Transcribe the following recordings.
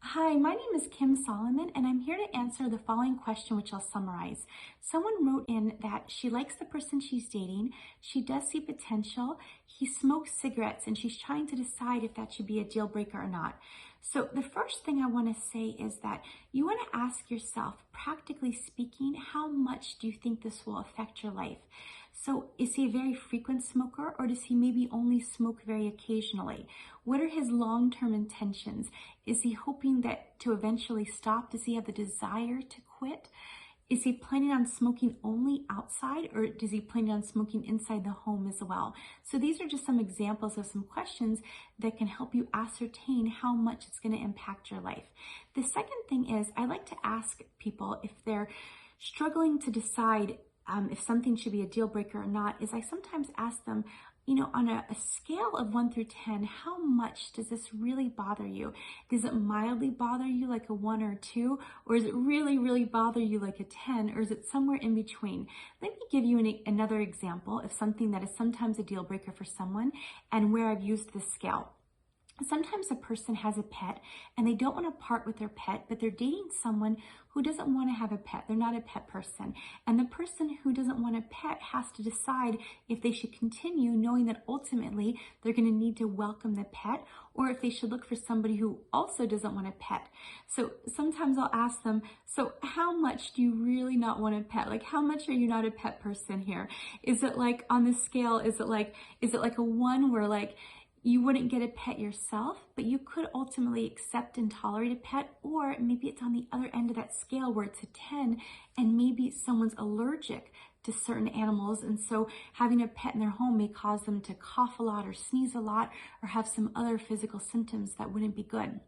Hi, my name is Kim Solomon, and I'm here to answer the following question, which I'll summarize. Someone wrote in that she likes the person she's dating, she does see potential, he smokes cigarettes, and she's trying to decide if that should be a deal breaker or not. So the first thing I want to say is that you want to ask yourself, practically speaking, how much do you think this will affect your life? So is he a very frequent smoker, or does he maybe only smoke very occasionally? What are his long-term intentions? Is he hoping that to eventually stop? Does he have the desire to quit? Is he planning on smoking only outside, or does he plan on smoking inside the home as well? So these are just some examples of some questions that can help you ascertain how much it's going to impact your life. The second thing is, I like to ask people if they're struggling to decide if something should be a deal breaker or not, is I sometimes ask them, on a scale of 1 through 10, how much does this really bother you? Does it mildly bother you like a 1 or 2? Or is it really, really bother you like a 10? Or is it somewhere in between? Let me give you another example of something that is sometimes a deal breaker for someone and where I've used this scale. Sometimes a person has a pet and they don't want to part with their pet, but they're dating someone who doesn't want to have a pet. They're not a pet person. And the person who doesn't want a pet has to decide if they should continue, knowing that ultimately they're going to need to welcome the pet, or if they should look for somebody who also doesn't want a pet. So sometimes I'll ask them, so how much do you really not want a pet? Like, how much are you not a pet person here? Is it like on the scale, is it like a 1 where like you wouldn't get a pet yourself, but you could ultimately accept and tolerate a pet? Or maybe it's on the other end of that scale where it's a 10 and maybe someone's allergic to certain animals, and so having a pet in their home may cause them to cough a lot or sneeze a lot or have some other physical symptoms that wouldn't be good.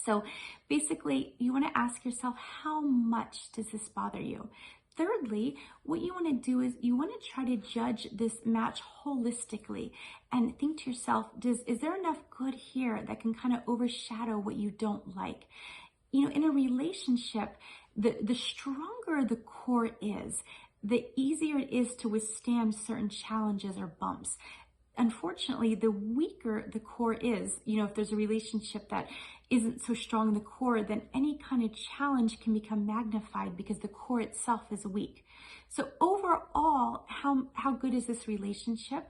So basically, you want to ask yourself, how much does this bother you? Thirdly, what you want to do is you want to try to judge this match holistically and think to yourself, is there enough good here that can kind of overshadow what you don't like? In a relationship, the stronger the core is, the easier it is to withstand certain challenges or bumps. Unfortunately, the weaker the core is, if there's a relationship that isn't so strong in the core, then any kind of challenge can become magnified because the core itself is weak. So overall, how good is this relationship?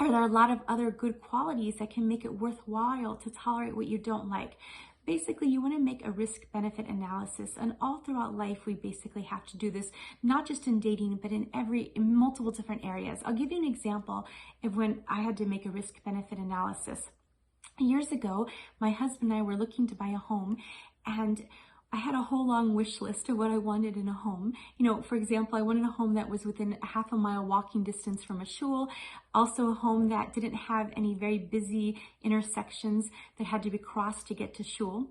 Are there a lot of other good qualities that can make it worthwhile to tolerate what you don't like? Basically, you want to make a risk-benefit analysis, and all throughout life, we basically have to do this, not just in dating, but in multiple different areas. I'll give you an example of when I had to make a risk-benefit analysis. Years ago, my husband and I were looking to buy a home, and I had a whole long wish list of what I wanted in a home. For example, I wanted a home that was within a half a mile walking distance from a shul. Also a home that didn't have any very busy intersections that had to be crossed to get to shul.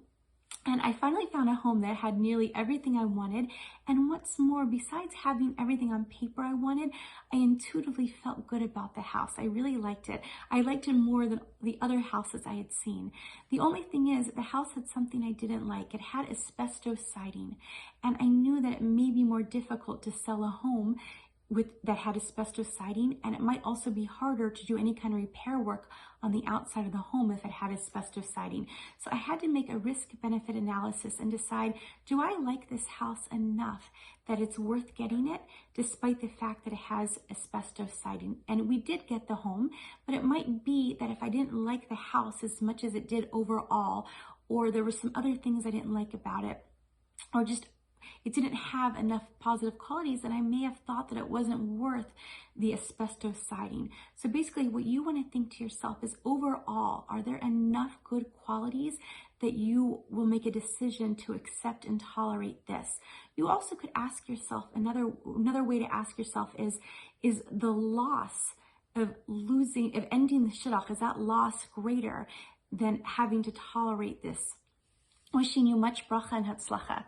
And I finally found a home that had nearly everything I wanted. And what's more, besides having everything on paper I wanted, I intuitively felt good about the house. I really liked it. I liked it more than the other houses I had seen. The only thing is, the house had something I didn't like. It had asbestos siding. And I knew that it may be more difficult to sell a home that had asbestos siding, and it might also be harder to do any kind of repair work on the outside of the home if it had asbestos siding. So I had to make a risk-benefit analysis and decide, do I like this house enough that it's worth getting it, despite the fact that it has asbestos siding? And we did get the home, but it might be that if I didn't like the house as much as it did overall, or there were some other things I didn't like about it, or just it didn't have enough positive qualities, and I may have thought that it wasn't worth the asbestos siding. So basically, what you want to think to yourself is, overall, are there enough good qualities that you will make a decision to accept and tolerate this? You also could ask yourself, another way to ask yourself is the loss of ending the shidduch, is that loss greater than having to tolerate this? Wishing you much bracha and hatzlacha.